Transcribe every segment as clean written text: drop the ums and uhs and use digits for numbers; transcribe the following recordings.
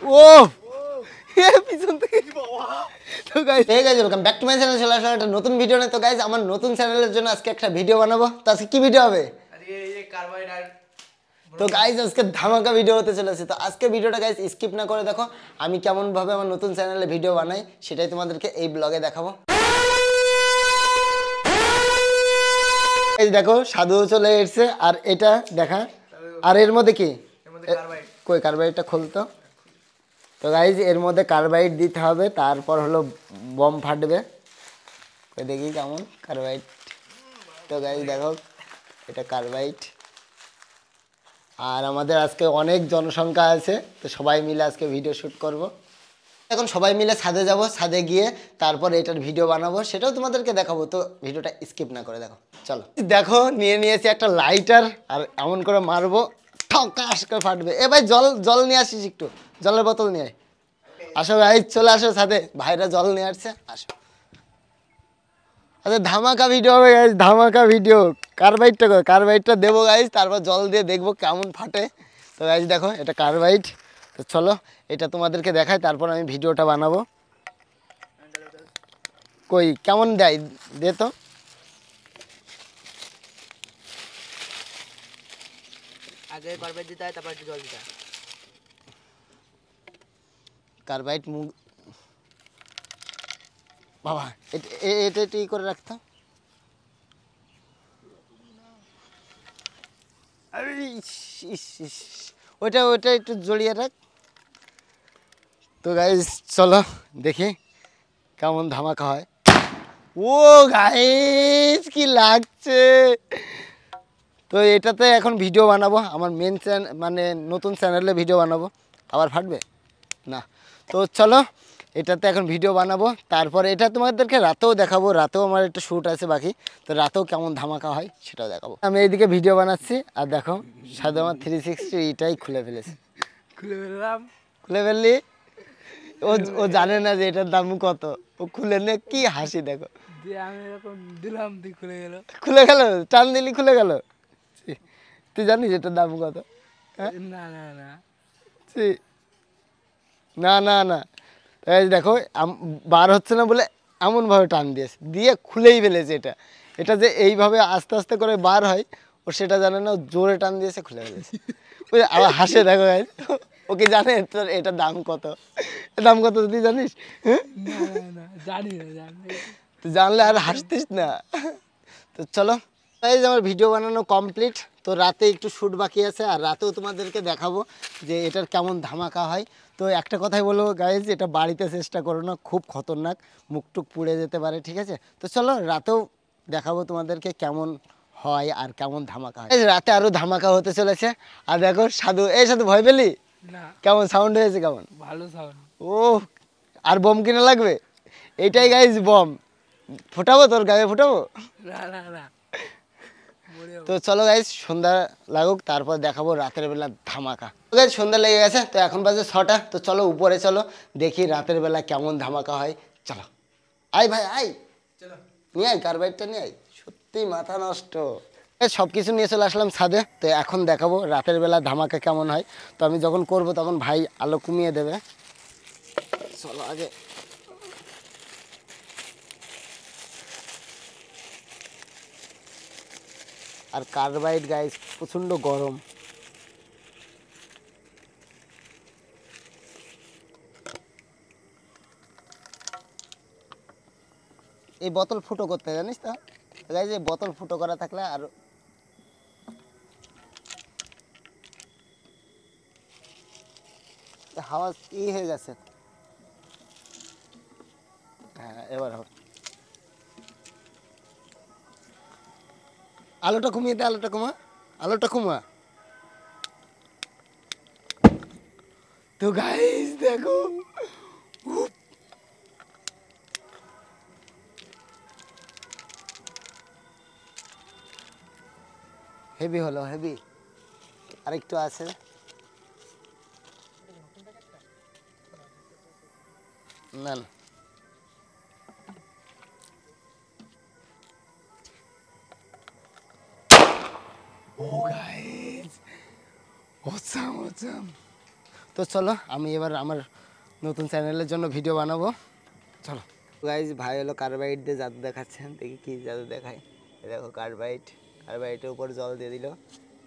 ও পিছন থেকে তো guys hey guys welcome back to my channel. চলে আসলাম একটা নতুন ভিডিও নিয়ে। তো গাইস আমার নতুন চ্যানেলের জন্য আজকে একটা ভিডিও বানাবো। তো আজকে কি ভিডিও হবে? আজকে এই যে কার্বাইড আর তো গাইস আজকে ধামাকা ভিডিও হতে চলেছে। তো আজকে ভিডিওটা গাইস স্কিপ না করে দেখো। আমি কেমন ভাবে আমার নতুন চ্যানেলে ভিডিও বানাই সেটাই তোমাদেরকে এই ব্লগে দেখাবো। এই দেখো সাধু চলে এসেছে আর এটা দেখা। আর এর মধ্যে কি? এর মধ্যে কার্বাইড। কই কার্বাইডটা খুলতো। তো গাইজ এর মধ্যে কার্বাইড দিতে হবে, তারপর হলো বম ফাটবে। দেখি কেমন কার্বাইড। তো গাইজ দেখো এটা কার্বাইড। আর আমাদের আজকে অনেক জনসংখ্যা আছে, তো সবাই মিলে আজকে ভিডিও শ্যুট করব। এখন সবাই মিলে ছাদে যাব, ছাদে গিয়ে তারপর এটার ভিডিও বানাবো, সেটাও তোমাদেরকে দেখাবো। তো ভিডিওটা স্কিপ না করে দেখো, চলো। দেখো নিয়ে নিয়েছি একটা লাইটার, আর এমন করে মারবো ঠকাস করে ফাটবে। এ ভাই জল জল নিয়ে আসিস, একটু জলের বোতল নিয়ে আয়। আসো ভাই, চলে আসো ছাদে, ভাইরা জল নিয়ে আসছে, আসো। আচ্ছা ধামাকা ভিডিও হবে গাইজ, ধামাকা ভিডিও। কার্বাইডটা দেবো গাইজ, তারপর জল দিয়ে দেখবো কেমন ফাটে। তো গাইজ দেখো এটা কার্বাইড। তো চলো এটা তোমাদেরকে দেখাই, তারপর আমি ভিডিওটা বানাবো। কই কেমন দেয় দে তো। আগে কার্বাইড দিতে হয়, তারপর একটু জল দিতে হয়। কার্বাইড মুখ বাবা, এটা এটা করে রাখতো। আরে ওইটা ওইটা একটু জড়িয়ে রাখ। তো গাইজ চলো দেখি কেমন ধামাকা হয়। ও গাইজ কি লাগছে। তো এটাতে এখন ভিডিও বানাবো, আমার মেন মানে নতুন চ্যানেলে ভিডিও বানাবো। আবার ফাটবে না। তো চলো এটাতে এখন ভিডিও বানাবো, তারপর এটা তোমাদেরকে রাতেও দেখাবো। রাতেও আমার একটা শ্যুট আছে বাকি, তো রাতেও কেমন ধামাকা হয় সেটাও দেখাবো। আমি এইদিকে ভিডিও বানাচ্ছি, আর দেখো সাধু আমার 360 এটাই খুলে ফেলেছে। খুলে ফেললাম। খুলে ফেললি? ও ও জানে না যে এটার দাম কত। ও খুলে নে, কি হাসি দেখো। দিয়ে আমি এরকম দিলাম, দিয়ে খুলে গেল। খুলে গেল, টান দিলি খুলে গেল। তুই জানিস এটার দাম কত? হ্যাঁ না না না না না না। এই দেখো বার হচ্ছে না বলে এমনভাবে টান দিয়েছে, দিয়ে খুলেই ফেলেছে। এটা এটা যে এইভাবে আস্তে আস্তে করে বার হয় ও সেটা জানে না, ও জোরে টান দিয়েছে, খুলে ফেলেছে। ওই আবার হাসে দেখো গাইস। ওকে জানে তোর এটার দাম কত? এর দাম কত তুই জানিস? হ্যাঁ না জানি না জানি। তুই জানলে আর হাসতিস না। তো চলো গাইস আমার ভিডিও বানানো কমপ্লিট। তো রাতে একটু শ্যুট বাকি আছে, আর রাতেও তোমাদেরকে দেখাবো যে এটার কেমন ধামাকা হয়। তো একটা কথাই বলবো গাইজ, এটা বাড়িতে চেষ্টা করো না, খুব খতরনাক, মুখটুক পুড়ে যেতে পারে, ঠিক আছে? তো চলো রাতেও দেখাবো তোমাদেরকে কেমন হয় আর কেমন ধামাকা হয়। রাতে আরও ধামাকা হতে চলেছে। আর দেখো সাধু, এই সাধু ভয় পেলি? না, কেমন সাউন্ড হয়েছে কেমন? ভালো সাউন্ড। ও আর বম কিনা লাগবে? এইটাই গাইজ বম। ফোটাবো তোর গায়ে, ফোটাবো? না না না। তো চলো গাইজ সন্ধ্যা লাগুক, তারপর দেখাবো রাতের বেলা ধামাকা। তো গাইজ সন্ধ্যা লেগে গেছে, তো এখন বাজে 6টা। তো চলো উপরে চলো, দেখি রাতের বেলা কেমন ধামাকা হয়। চলো আয় ভাই আয়, চলো নিয়ে আয় কার্বাইডটা নিয়ে আয়। সত্যি মাথা নষ্ট। সব কিছু নিয়ে চলে আসলাম ছাদে। তো এখন দেখাবো রাতের বেলা ধামাকা কেমন হয়। তো আমি যখন করব তখন ভাই আলো কমিয়ে দেবে। চলো আগে আর কার্বাইড গাইজ প্রচণ্ড গরম। এই বোতল ফুটো করতে জানিস তো গাইজ, এই বোতল ফুটো করা থাকলে আর হাওয়া হয়ে গেছে। হ্যাঁ এবার হবে। আলোটা কমিয়ে দে, আলোটা কমা, আলোটা কমা। তো গাইস দেখো হেভি হলো, হেভি। আরেকটু আছে। না না ও গাইস অসাম অসাম। তো তো চলো আমি এবার আমার নতুন চ্যানেলের জন্য ভিডিও বানাবো, চলো। গাইজ ভাই হলো কার্বাইড দিয়ে জাদু দেখাচ্ছেন, দেখি কি জাদু দেখায়। দেখো কার্বাইডের উপর জল দিয়ে দিল,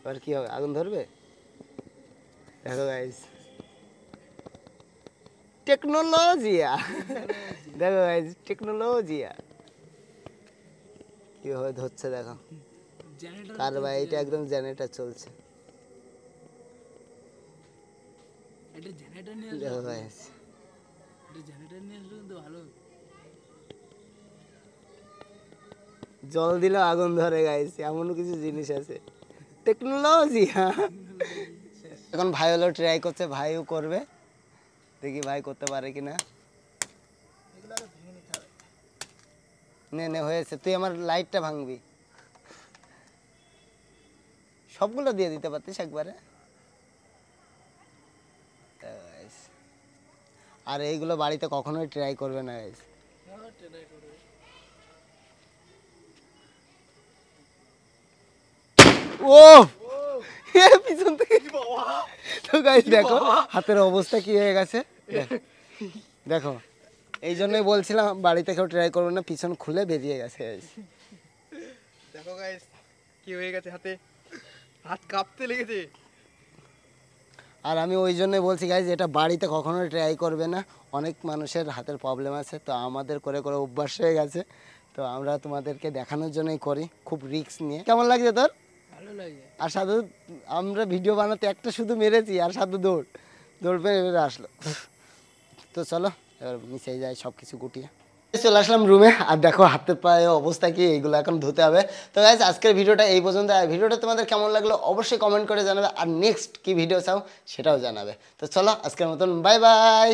এবার কি হবে, আগুন ধরবে? দেখো গাইজ টেকনোলজিয়া, দেখো গাইজ টেকনোলজিয়া কিভাবে ধরছে দেখো। কার্বাইড একদম জেনারেটর চলছে, এটা জেনারেটর নিয়ে দেখো গাইজ। এটা জেনারেটর নিয়ে আসলে কিন্তু ভালো। জল দিলে আগুন ধরে গাইজ, এমন কিছু জিনিস আছে, টেকনোলজি। এখন ভাই হলো ট্রাই করছে, ভাইও করবে, দেখি ভাই করতে পারে কিনা। নে নে হয়েছে, তুই আমার লাইটটা ভাঙবি, সবগুলো দিয়ে দিতে পারতিস একবারে। আর এইগুলো বাড়িতে কখনোই ট্রাই করবে না গাইজ। ও পিছন থেকে তো গাইজ দেখো হাতের অবস্থা কি হয়ে গেছে, দেখো এই জন্যই বলছিলাম বাড়িতে কেউ ট্রাই করবে না, পিছন খুলে বেরিয়ে গেছে গাইজ। দেখো গাইস কি হয়ে গেছে, হাতে হাত কাঁপতে লেগেছে। আর আমি ওই জন্যই বলছি গাইজ এটা বাড়িতে কখনোই ট্রাই করবে না, অনেক মানুষের হাতের প্রবলেম আছে, তো আমাদের করে করে অভ্যাস হয়ে গেছে, তো আমরা তোমাদেরকে দেখানোর জন্যই করি, খুব রিস্ক নিয়ে। কেমন লাগছে তোর? ভালো লাগে। আর সাধু আমরা ভিডিও বানাতে একটা শুধু মেরেছি, আর সাধু দৌড় পেয়ে এবারে আসলো। তো চলো এবার মিশে যায় সব কিছু গুটিয়ে চলে আসলাম রুমে, আর দেখো হাতের পায়ে অবস্থা কি, এইগুলো এখন ধুতে হবে। তো গাইজ আজকের ভিডিওটা এই পর্যন্ত, আর ভিডিওটা তোমাদের কেমন লাগলো অবশ্যই কমেন্ট করে জানাবে, আর নেক্সট কি ভিডিও চাও সেটাও জানাবে। তো চলো আজকের মতন বাই বাই।